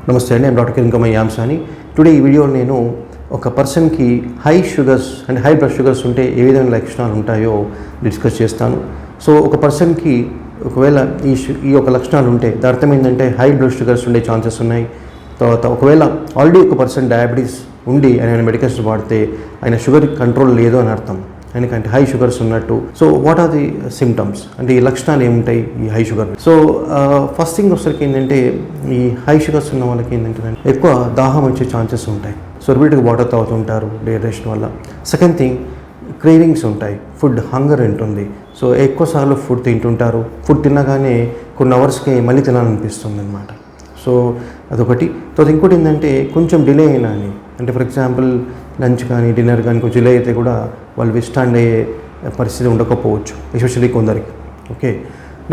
నమస్తే అండి, నేను డాక్టర్ కిరణ్ యామ్సాని. టుడే ఈ వీడియోలో నేను ఒక పర్సన్కి హై షుగర్స్ అంటే హై బ్లడ్ షుగర్స్ ఉంటే ఏ విధమైన లక్షణాలు ఉంటాయో డిస్కస్ చేస్తాను. సో ఒక పర్సన్కి ఒకవేళ ఈ యొక్క లక్షణాలు ఉంటే దాని అర్థం ఏంటంటే హై బ్లడ్ షుగర్స్ ఉండే ఛాన్సెస్ ఉన్నాయి. తర్వాత ఒకవేళ ఆల్రెడీ ఒక పర్సన్ డయాబెటీస్ ఉండి ఆయన మెడికేషన్స్ వాడితే ఆయన షుగర్ కంట్రోల్ లేదు అని అర్థం, ఎందుకంటే హై షుగర్స్ ఉన్నట్టు. So what are the symptoms అంటే ఈ లక్షణాలు ఏముంటాయి ఈ high sugar? So first thing వచ్చేసరికి ఏంటంటే ఈ హై షుగర్స్ ఉన్న వాళ్ళకి ఏంటంటే ఎక్కువ దాహం వచ్చే ఛాన్సెస్ ఉంటాయి. సో రిపీట్గా వాటర్ తాగుతుంటారు డీహైడ్రేషన్ వల్ల. సెకండ్ థింగ్, క్రేవింగ్స్ ఉంటాయి, ఫుడ్ హంగర్ ఉంటుంది. సో ఎక్కువసార్లు ఫుడ్ తింటుంటారు, ఫుడ్ తినగానే కొన్ని అవర్స్కి మళ్ళీ తినాలనిపిస్తుంది అనమాట. సో అదొకటి. తర్వాత ఇంకోటి ఏంటంటే కొంచెం డిలే అయినా అని, అంటే ఫర్ ఎగ్జాంపుల్ లంచ్ కానీ డిన్నర్ కానీ కొంచెం డిలే అయితే కూడా వాళ్ళు విస్టాండ్ అయ్యే పరిస్థితి ఉండకపోవచ్చు, ఎస్పెషల్లీ కొందరికి. ఓకే,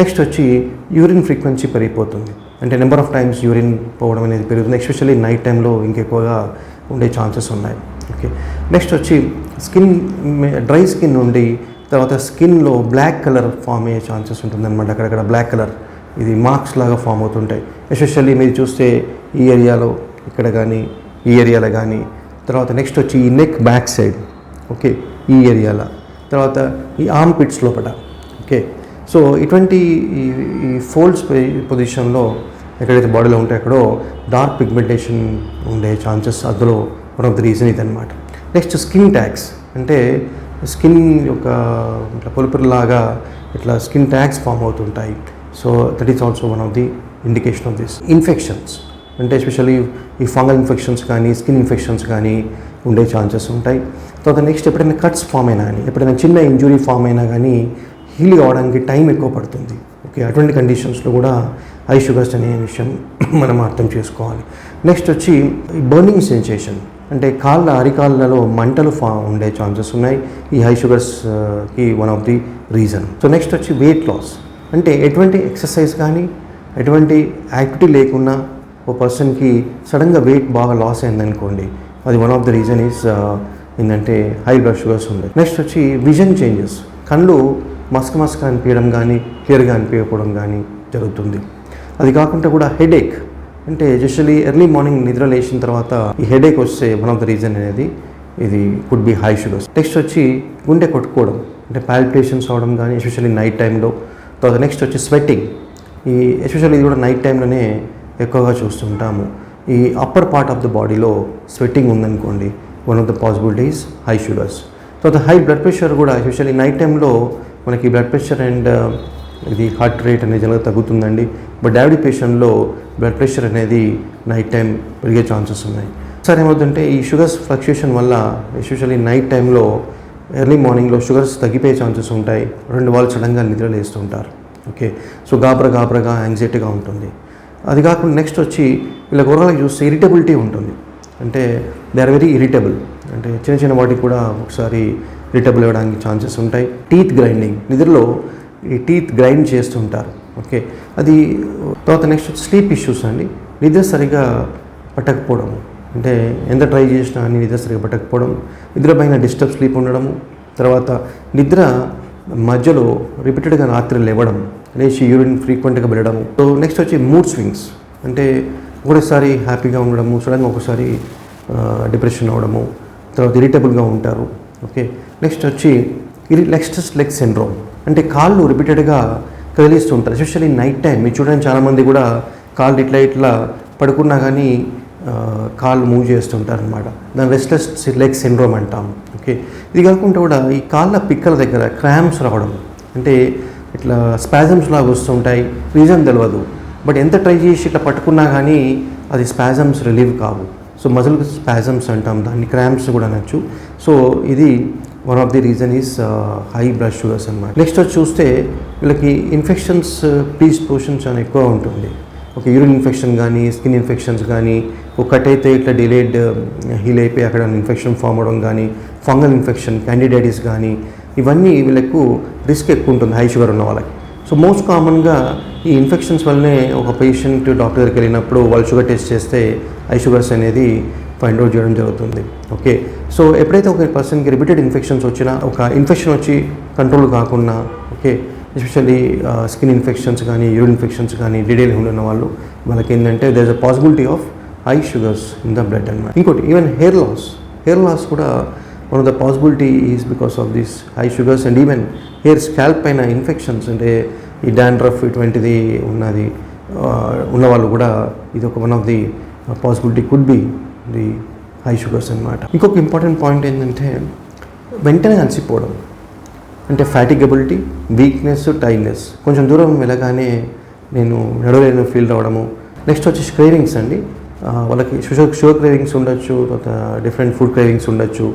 నెక్స్ట్ వచ్చి యూరిన్ ఫ్రీక్వెన్సీ పెరిగిపోతుంది, అంటే నెంబర్ ఆఫ్ టైమ్స్ యూరిన్ పోవడం అనేది పెరుగుతుంది, ఎస్పెషల్లీ నైట్ టైంలో ఇంకెక్కువగా ఉండే ఛాన్సెస్ ఉన్నాయి. ఓకే, నెక్స్ట్ వచ్చి స్కిన్ డ్రై స్కిన్ ఉండి తర్వాత స్కిన్లో బ్లాక్ కలర్ ఫామ్ అయ్యే ఛాన్సెస్ ఉంటుందన్నమాట. అక్కడక్కడ బ్లాక్ కలర్ ఇది మార్క్స్ లాగా ఫామ్ అవుతుంటాయి. ఎస్పెషల్లీ మీరు చూస్తే ఈ ఏరియాలో ఇక్కడ కానీ ఈ ఏరియాలో కానీ, తర్వాత నెక్స్ట్ వచ్చి ఈ నెక్ బ్యాక్ సైడ్, ఓకే, ఈ ఏరియాలో, తర్వాత ఈ ఆర్మ్ పిట్స్ లోపల. ఓకే, సో ఇటువంటి ఈ ఫోల్డ్స్ పొజిషన్లో ఎక్కడైతే బాడీలో ఉంటే అక్కడో డార్క్ పిగ్మెంటేషన్ ఉండే ఛాన్సెస్, అందులో వన్ ఆఫ్ ది రీజన్ ఇది అనమాట. నెక్స్ట్ స్కిన్ ట్యాగ్స్, అంటే స్కిన్ యొక్క ఇట్లా పొలుపులాగా ఇట్లా స్కిన్ ట్యాగ్స్ ఫామ్ అవుతుంటాయి. So that is also one of the indication of this. Infections అంటే ఎస్పెషల్లీ ఈ ఫంగల్ ఇన్ఫెక్షన్స్ కానీ స్కిన్ ఇన్ఫెక్షన్స్ కానీ ఉండే ఛాన్సెస్ ఉంటాయి. తర్వాత నెక్స్ట్ ఎప్పుడైనా కట్స్ ఫామ్ అయినా కానీ, ఎప్పుడైనా చిన్న ఇంజురీ ఫామ్ అయినా కానీ హీల్ కావడానికి టైం ఎక్కువ పడుతుంది. ఓకే, అటువంటి కండిషన్స్లో కూడా హై షుగర్స్ అనే విషయం మనం అర్థం చేసుకోవాలి. నెక్స్ట్ వచ్చి ఈ బర్నింగ్ సెన్సేషన్, అంటే అరికాళ్ళలో మంటలు ఉండే ఛాన్సెస్ ఉన్నాయి. ఈ హై షుగర్స్కి one of the reason. So next వచ్చి వెయిట్ లాస్, అంటే ఎటువంటి ఎక్సర్సైజ్ కానీ ఎటువంటి యాక్టివిటీ లేకున్నా ఒక పర్సన్కి సడన్గా వెయిట్ బాగా లాస్ అయిందనుకోండి, అది one of the reason is ఏంటంటే హై బ్లడ్ షుగర్స్ ఉంది. నెక్స్ట్ వచ్చి విజన్ చేంజెస్, కళ్ళు మస్క అనిపించడం కానీ క్లియర్గా అనిపించకపోవడం కానీ జరుగుతుంది. అది కాకుండా కూడా హెడేక్, అంటే ఎస్పెషల్లీ ఎర్లీ మార్నింగ్ నిద్ర లేచిన తర్వాత ఈ హెడేక్ వస్తే వన్ ఆఫ్ ద రీజన్ అనేది ఇది could be high sugars. Next వచ్చి గుండె కొట్టుకోవడం, అంటే పాల్పిటేషన్స్ అవడం కానీ ఎస్పెషల్లీ నైట్ టైంలో. తర్వాత నెక్స్ట్ వచ్చి స్వెట్టింగ్, ఈ ఎస్పెషల్లీ ఇది కూడా నైట్ టైంలోనే ఎక్కువగా చూస్తుంటాము. ఈ అప్పర్ పార్ట్ ఆఫ్ ద బాడీలో స్వెట్టింగ్ ఉందనుకోండి, one of the possibilities high sugars. తర్వాత హై బ్లడ్ ప్రెషర్ కూడా ఎస్పెషల్లీ నైట్ టైంలో మనకి బ్లడ్ ప్రెషర్ అండ్ ఇది హార్ట్ రేట్ అనేది జనరల్గా తగ్గుతుందండి. బట్ డయాబెటిక్ పేషెంట్లో బ్లడ్ ప్రెషర్ అనేది నైట్ టైం పెరిగే ఛాన్సెస్ ఉన్నాయి. సరే ఏమవుతుందంటే ఈ షుగర్స్ ఫ్లక్చుయేషన్ వల్ల ఎస్పెషల్లీ నైట్ టైంలో ఎర్లీ మార్నింగ్లో షుగర్స్ తగ్గిపోయే ఛాన్సెస్ ఉంటాయి. వాళ్ళు సడన్గా నిద్ర లేస్తుంటారు. ఓకే, సో గాబరగా యాంగ్జైటీగా ఉంటుంది. అది కాకుండా నెక్స్ట్ వచ్చి వీళ్ళకి ఓవరాల్గా చూస్తే ఇరిటబిలిటీ ఉంటుంది, అంటే దే ఆర్ వెరీ ఇరిటబుల్, అంటే చిన్న వాటికి కూడా ఒకసారి ఇరిటబుల్ అవ్వడానికి ఛాన్సెస్ ఉంటాయి. టీత్ గ్రైండింగ్, నిద్రలో ఈ టీత్ గ్రైండ్ చేస్తుంటారు. ఓకే, అది. తర్వాత నెక్స్ట్ స్లీప్ ఇష్యూస్ అండి, నిద్ర సరిగా పట్టకపోవడం, అంటే ఎంత ట్రై చేసినా అని నిద్ర సరిగా పట్టకపోవడం, నిద్ర పైన డిస్టర్బ్ స్లీప్ ఉండడము, తర్వాత నిద్ర మధ్యలో రిపీటెడ్గా రాత్రి లేవడం, లేచి యూరిన్ ఫ్రీక్వెంట్గా వెళ్ళడము. సో నెక్స్ట్ వచ్చి మూడ్ స్వింగ్స్, అంటే ఒకసారి హ్యాపీగా ఉండడము, సడన్గా ఒకసారి డిప్రెషన్ అవ్వడము, తర్వాత ఇరిటబుల్గా ఉంటారు. ఓకే, నెక్స్ట్ వచ్చి రెస్ట్లెస్ లెగ్ సిండ్రోమ్, అంటే కాళ్ళు రిపీటెడ్గా కదిలిస్తుంటారు, ఎస్పెషల్లీ నైట్ టైం. మీరు చూడండి చాలామంది కూడా కాళ్ళు ఇట్లా పడుకున్నా కానీ కాళ్ళు మూవ్ చేస్తుంటారు అనమాట, దాన్ని రెస్ట్లెస్ లెగ్ సిండ్రోమ్ అంటాం. ఓకే, ఇది కాకుండా కూడా ఈ కాళ్ళ పిక్కల దగ్గర క్రాంప్స్ రావడం, అంటే ఇట్లా స్పాజమ్స్ లాగా వస్తుంటాయి, రీజన్ తెలియదు, బట్ ఎంత ట్రై చేసి ఇట్లా పట్టుకున్నా కానీ అది స్పాజమ్స్ రిలీవ్ కావు. సో మజిల్ స్పాజమ్స్ అంటాం దాన్ని, క్రాంప్స్ కూడా అనొచ్చు. సో ఇది one of the reason is high blood sugars అన్నమాట. నెక్స్ట్ వచ్చి చూస్తే వీళ్ళకి ఇన్ఫెక్షన్స్ ప్రీడిస్పోజిషన్ చాలా ఎక్కువ ఉంటుంది. ఓకే, యూరిన్ ఇన్ఫెక్షన్ కానీ స్కిన్ ఇన్ఫెక్షన్స్ కానీ, ఒకటైతే ఇట్లా డిలేడ్ హీల్ అయిపోయి అక్కడ ఇన్ఫెక్షన్ ఫామ్ అవడం కానీ, ఫంగల్ ఇన్ఫెక్షన్ క్యాండిడైటిస్ కానీ, ఇవన్నీ వీళ్ళకు రిస్క్ ఎక్కువ ఉంటుంది హై షుగర్ ఉన్న వాళ్ళకి. సో మోస్ట్ కామన్గా ఈ ఇన్ఫెక్షన్స్ వల్లనే ఒక పేషెంట్ డాక్టర్ దగ్గరికి వెళ్ళినప్పుడు వాళ్ళు షుగర్ టెస్ట్ చేస్తే హై షుగర్స్ అనేది ఫైండ్ అవుట్ చేయడం జరుగుతుంది. ఓకే, సో ఎప్పుడైతే ఒక పర్సన్కి రిపీటెడ్ ఇన్ఫెక్షన్స్ వచ్చినా, ఒక ఇన్ఫెక్షన్ వచ్చి కంట్రోల్ కాకుండా, ఓకే, ఎస్పెషల్లీ స్కిన్ ఇన్ఫెక్షన్స్ కానీ యూరిన్ ఇన్ఫెక్షన్స్ కానీ డీటెయిల్ ఉన్న వాళ్ళు వాళ్ళకి ఏంటంటే there is a possibility of high sugars in the blood అన్నమాట. ఇంకోటి ఈవెన్ హెయిర్ లాస్ కూడా one of the possibility is because of this high sugars and even hair scalp పైన ఇన్ఫెక్షన్స్ అంటే ఈ డాండ్రఫ్ ఇటువంటిది ఉన్నవాళ్ళు కూడా ఇది ఒక one of the possibility could be the high sugars అనమాట. ఇంకొక ఇంపార్టెంట్ పాయింట్ ఏంటంటే వెంటనే అలసిపోవడం, అంటే ఫ్యాటిగబిలిటీ, వీక్నెస్, టైర్డ్నెస్. కొంచెం దూరం వెళ్ళగానే నేను నడవలేని ఫీల్ రావడము. నెక్స్ట్ వచ్చేసి క్రేవింగ్స్ అండి. వాళ్ళకి షుగర్ క్రేవింగ్స్ ఉండొచ్చు, తర్వాత డిఫరెంట్ ఫుడ్ క్రేవింగ్స్ ఉండొచ్చు.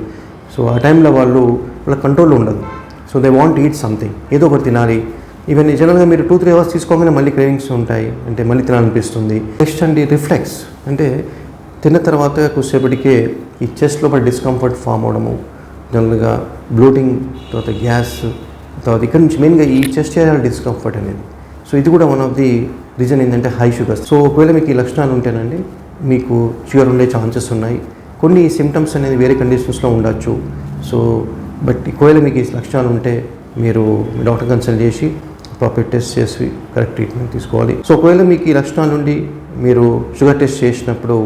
సో ఆ టైంలో వాళ్ళ కంట్రోల్లో ఉండదు. So they want eat something, ఏదో ఒకటి తినాలి. ఈవెన్ జనరల్గా మీరు 2-3 అవర్స్ తీసుకోగానే మళ్ళీ క్రేవింగ్స్ ఉంటాయి, అంటే మళ్ళీ తినాలనిపిస్తుంది. నెక్స్ట్ అండి రిఫ్లెక్స్, అంటే తిన్న తర్వాత కొద్దిసేపటికే ఈ చెస్ట్ లోపల డిస్కంఫర్ట్ ఫామ్ అవడము, జనరల్గా బ్లోటింగ్, తర్వాత గ్యాస్, తర్వాత ఇక్కడ నుంచి మెయిన్గా ఈ చెస్ట్ ఏరియా డిస్కంఫర్ట్ అనేది. సో ఇది కూడా వన్ ఆఫ్ ది రీజన్ ఏంటంటే హై షుగర్స్. సో ఒకవేళ మీకు ఈ లక్షణాలు ఉంటేనండి మీకు షుగర్ ఉండే ఛాన్సెస్ ఉన్నాయి. కొన్ని సిమ్టమ్స్ అనేది వేరే కండిషన్స్లో ఉండొచ్చు. సో బట్ ఒకవేళ మీకు ఈ లక్షణాలు ఉంటే మీరు మీ డాక్టర్ కన్సల్ట్ చేసి ప్రాపర్ టెస్ట్ చేసి కరెక్ట్ ట్రీట్మెంట్ తీసుకోవాలి. సో ఒకవేళ మీకు ఈ లక్షణాల నుండి మీరు షుగర్ టెస్ట్ చేసినప్పుడు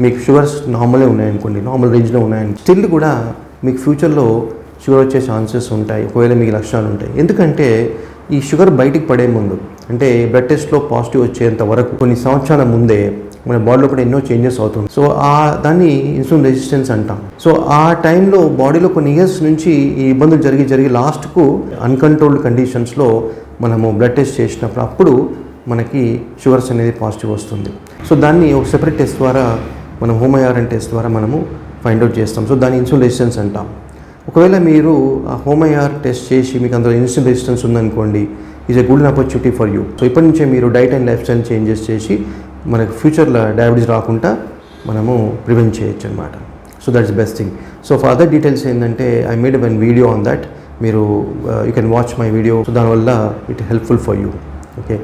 మీకు షుగర్స్ నార్మలే ఉన్నాయనుకోండి, నార్మల్ రేంజ్లో ఉన్నాయని, స్టిల్ కూడా మీకు ఫ్యూచర్లో షుగర్ వచ్చే ఛాన్సెస్ ఉంటాయి ఒకవేళ మీకు లక్షణాలు ఉంటాయి. ఎందుకంటే ఈ షుగర్ బయటికి పడే ముందు, అంటే బ్లడ్ టెస్ట్లో పాజిటివ్ వచ్చేంత వరకు కొన్ని సంవత్సరాల ముందే మన బాడీలో కూడా ఎన్నో చేంజెస్ అవుతుంది. సో దాన్ని ఇన్సులిన్ రెసిస్టెన్స్ అంటాం. సో ఆ టైంలో బాడీలో కొన్ని ఇయర్స్ నుంచి ఈ ఇబ్బందులు జరిగి లాస్ట్కు అన్కంట్రోల్డ్ కండిషన్స్లో మనము బ్లడ్ టెస్ట్ చేసినప్పుడు అప్పుడు మనకి షుగర్స్ అనేది పాజిటివ్ వస్తుంది. సో దాన్ని ఒక సెపరేట్ టెస్ట్ ద్వారా మనం హోమోఆర్ఎన్ టెస్ట్ ద్వారా మనము ఫైండ్ అవుట్ చేస్తాం. సో దాన్ని ఇన్సులిన్ రెసిస్టెన్స్ అంటాం. ఒకవేళ మీరు ఆ హోమోఆర్ టెస్ట్ చేసి మీకు అందులో ఇన్సులిన్ రెసిస్టెన్స్ ఉందనుకోండి, is a good opportunity for you. So ఇప్పటి నుంచే మీరు diet and life style changes చేసి మనకు ఫ్యూచర్లో డయాబెటీస్ రాకుండా మనము ప్రివెంట్ చేయొచ్చు అనమాట. So that's best thing. So for other details ఏంటంటే I made one video on that. మీరు you can watch my video. So దానివల్ల it helpful for you. Okay.